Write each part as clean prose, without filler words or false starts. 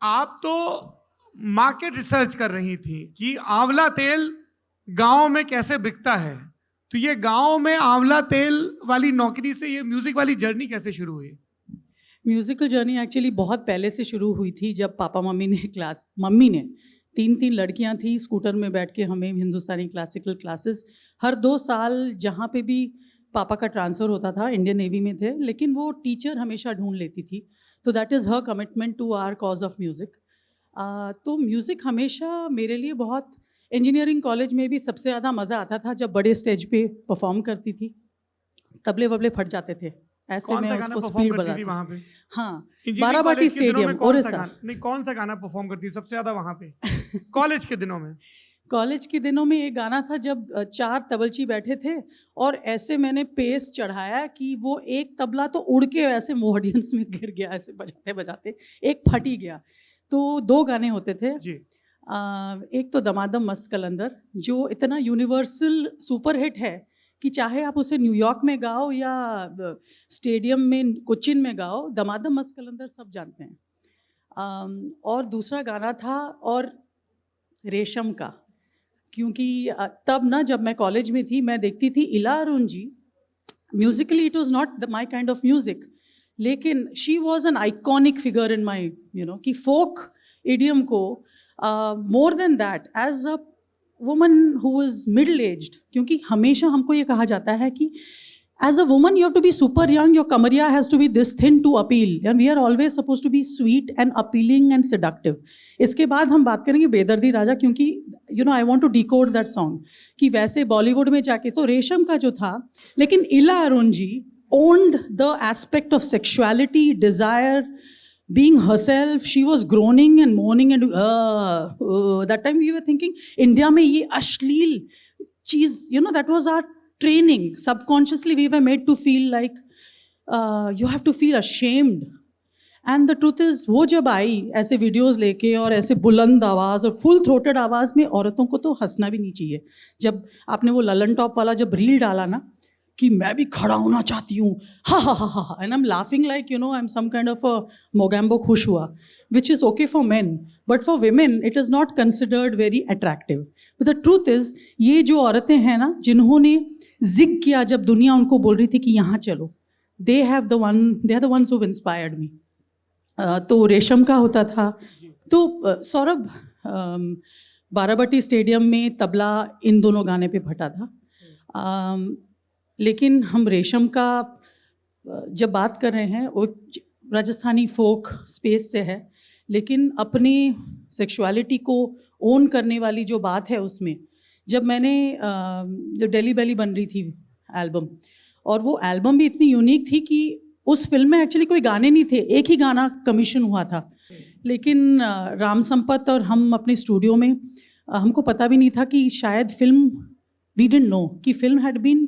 आप तो market research कर रही थी कि आंवला तेल गांव में कैसे बिकता है, तो ये गांव में आंवला तेल वाली नौकरी से ये म्यूजिक वाली जर्नी कैसे शुरू हुई? म्यूज़िकल जर्नी एक्चुअली बहुत पहले से शुरू हुई थी, जब पापा मम्मी ने 3 लड़कियां थी, स्कूटर में बैठ के हमें हिंदुस्तानी क्लासिकल क्लासेस हर 2 साल जहाँ पे भी पापा का ट्रांसफ़र होता था, इंडियन नेवी में थे, लेकिन वो टीचर हमेशा ढूंढ लेती थी। तो that is her commitment to our cause of music. तो म्यूज़िक हमेशा मेरे लिए बहुत, इंजीनियरिंग कॉलेज में भी सबसे ज़्यादा मज़ा आता था जब बड़े स्टेज पे परफॉर्म करती थी, तबले वबले फट जाते थे, ऐसे कौन में सा गाना उसको परफॉर्म स्पीड करती थी बढ़ाती वहां पे? हाँ, इंजीनियरिंग बाराबाटी कॉलेज के दिनों में स्टेडियम, कौन सा ओडिशा। गाना, नहीं कौन सा गाना परफॉर्म करती थी सबसे ज्यादा वहां पे कॉलेज के दिनों में? कॉलेज के दिनों में एक गाना था जब 4 तबलची बैठे थे और ऐसे मैंने पेस चढ़ाया कि वो एक तबला तो उड़ के ऐसे ऑडियंस में गिर गया, ऐसे बजाते बजाते एक फट ही गया। तो 2 गाने होते थे जी। एक तो दमादम मस्त कलंदर, जो इतना यूनिवर्सल सुपरहिट है कि चाहे आप उसे न्यूयॉर्क में गाओ या स्टेडियम में कोचिन में गाओ, दमादम मस्त कलंदर सब जानते हैं। और दूसरा गाना था और रेशम का, क्योंकि तब ना जब मैं कॉलेज में थी मैं देखती थी Ila Arun ji, musically it was not my kind of music, लेकिन she was an iconic figure in my कि फोक इडियम को more than that as a woman who is middle aged, क्योंकि हमेशा हमको ये कहा जाता है कि as a woman you have to be super young, your kamaria has to be this thin to appeal, and we are always supposed to be sweet and appealing and seductive. इसके बाद हम बात करेंगे बेदर्दी राजा, क्योंकि I want to decode that song कि वैसे बॉलीवुड में जाके तो रेशम का जो था, लेकिन इला अरुण जी owned the aspect of sexuality, desire, being herself. She was groaning and moaning and that time we were thinking India में ये अश्लील चीज, that was our training. Subconsciously we were made to feel like you have to feel ashamed, and the truth is वो जब आई ऐसे videos लेके और ऐसे बुलंद आवाज़ और फुल थ्रोटेड आवाज़ में, औरतों को तो हंसना भी नहीं चाहिए। जब आपने वो ललन टॉप वाला जब रील डाला ना कि मैं भी खड़ा होना चाहती हूँ, हा हा हा हा, and I am laughing like I am some kind of a Mogambo खुश हुआ, which is okay for men, but for women it is not considered very attractive. But the truth is ये जो औरतें हैं ना जिन्होंने जिग किया जब दुनिया उनको बोल रही थी कि यहाँ चलो, they are the ones who inspired me. तो रेशम का होता था। तो सौरभ, बाराबाटी स्टेडियम में तबला इन दोनों गाने पे फटा था, लेकिन हम रेशम का जब बात कर रहे हैं वो राजस्थानी फोक स्पेस से है, लेकिन अपनी सेक्सुअलिटी को ओन करने वाली जो बात है उसमें, जब मैंने जो डेली बेली बन रही थी एल्बम, और वो एल्बम भी इतनी यूनिक थी कि उस फिल्म में एक्चुअली कोई गाने नहीं थे, एक ही गाना कमीशन हुआ था, लेकिन राम संपत और हम अपने स्टूडियो में, हमको पता भी नहीं था कि शायद फिल्म, वी डिडंट नो कि फिल्म हैड बीन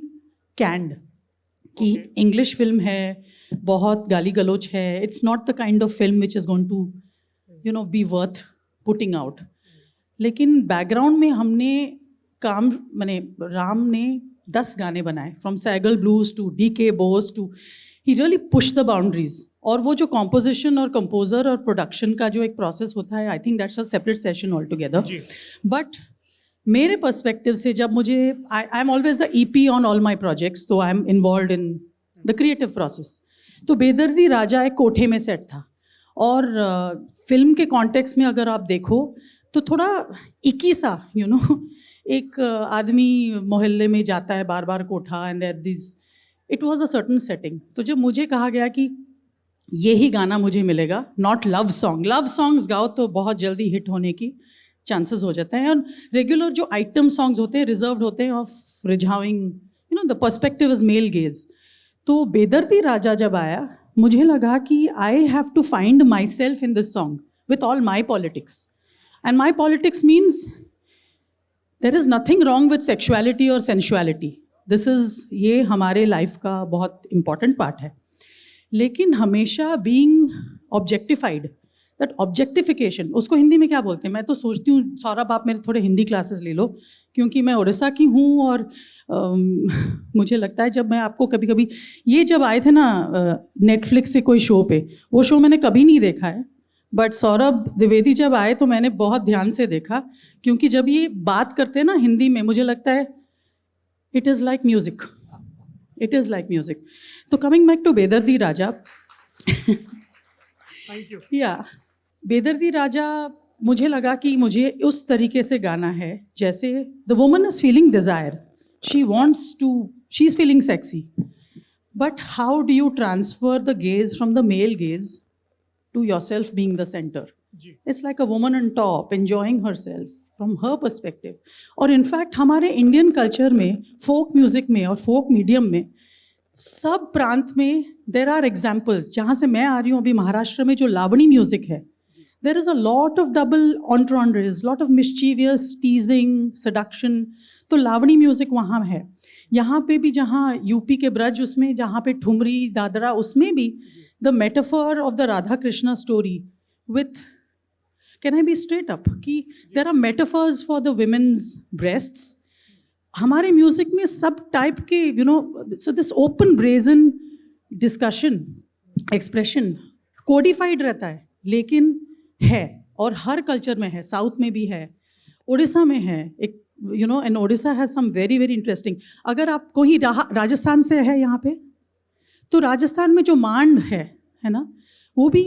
कैंड, कि इंग्लिश फिल्म है, बहुत गाली गलोच है, it's not the kind of film which is going to be worth putting out. लेकिन बैकग्राउंड में हमने काम, राम ने 10 गाने बनाए, from Saigal blues to DK Bose to, he really push the boundaries. और वो जो कॉम्पोजिशन और कंपोजर और प्रोडक्शन का जो एक प्रोसेस होता है, I think that's a separate session all together. But मेरे पर्सपेक्टिव से जब मुझे, I am always the EP on all my projects, तो I am involved in the creative process. तो बेदर्दी राजा एक कोठे में सेट था, और फिल्म के कॉन्टेक्स्ट में अगर आप देखो तो थोड़ा इकी सा, एक आदमी मोहल्ले में जाता है बार बार कोठा, and there this, it was a certain setting. तो जब मुझे कहा गया कि यही गाना मुझे मिलेगा, नॉट लव सॉन्ग्स गाओ तो बहुत जल्दी हिट होने की चांसेस हो जाते हैं, और रेगुलर जो आइटम सॉन्ग्स होते हैं रिजर्व्ड होते हैं ऑफ रिझाविंग, the perspective is male gaze. तो बेदर्दी राजा जब आया, मुझे लगा कि I have to find myself in this song with all my politics, and my politics means there is nothing wrong with sexuality और सेंशुअलिटी, दिस इज़, ये हमारे life का बहुत इंपॉर्टेंट पार्ट है, लेकिन हमेशा बीइंग ऑब्जेक्टिफाइड, दैट ऑब्जेक्टिफिकेशन, उसको हिंदी में क्या बोलते हैं? मैं तो सोचती हूँ सौरभ आप मेरे थोड़े हिंदी क्लासेस ले लो, क्योंकि मैं उड़ीसा की हूँ, और मुझे लगता है जब मैं आपको कभी कभी, ये जब आए थे ना नेटफ्लिक्स से कोई शो पे, वो शो मैंने कभी नहीं देखा है, बट सौरभ द्विवेदी जब आए तो मैंने बहुत ध्यान से देखा, क्योंकि जब ये बात करते हैं ना हिंदी में, मुझे लगता है it is like music, it is like music. तो कमिंग बैक टू बेदर्दी राजा, थैंक यू. या बेदर्दी राजा, मुझे लगा कि मुझे उस तरीके से गाना है जैसे the woman is feeling desire, she wants to, she is feeling sexy, but how do you transfer the gaze from the male gaze to yourself being the center. जी. It's like a woman on top enjoying herself from her perspective. और in fact हमारे Indian culture में, folk music में और फोक medium में, सब प्रांत में there are examples. जहाँ से मैं आ रही हूँ अभी महाराष्ट्र में, जो लावणी म्यूजिक है, there is a lot of double entendres, lot of mischievous teasing, seduction. तो लावणी म्यूजिक वहाँ है. यहाँ पे भी, जहाँ यूपी के ब्रज, उसमें जहाँ पे ठुमरी दादरा, उसमें भी the metaphor of the Radha Krishna story with, can I be straight up, कि there are metaphors for the women's breasts. हमारे म्यूजिक में सब टाइप के, you know, so this open brazen discussion, expression codified रहता है, लेकिन है, और हर कल्चर में है. साउथ में भी है, उड़ीसा में है एक, you know, and Odisha has some very very interesting. अगर आप कोई राजस्थान से है यहाँ पे, तो राजस्थान में जो मांड है ना, वो भी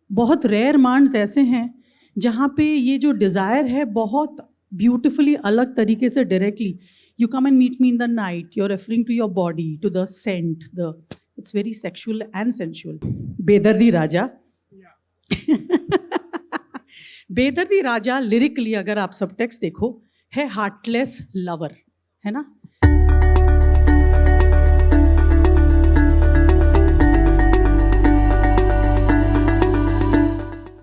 बहुत रेयर मांड्स ऐसे हैं जहाँ पे ये जो डिज़ायर है बहुत ब्यूटिफुली अलग तरीके से directly, you come and meet me in the night, you are referring to your body, to the scent, the, it's very sexual and sensual. बेदर्दी राजा, बेदर्दी राजा लिरिकली अगर आप सब टेक्स्ट देखो, है हार्टलेस लवर, है ना.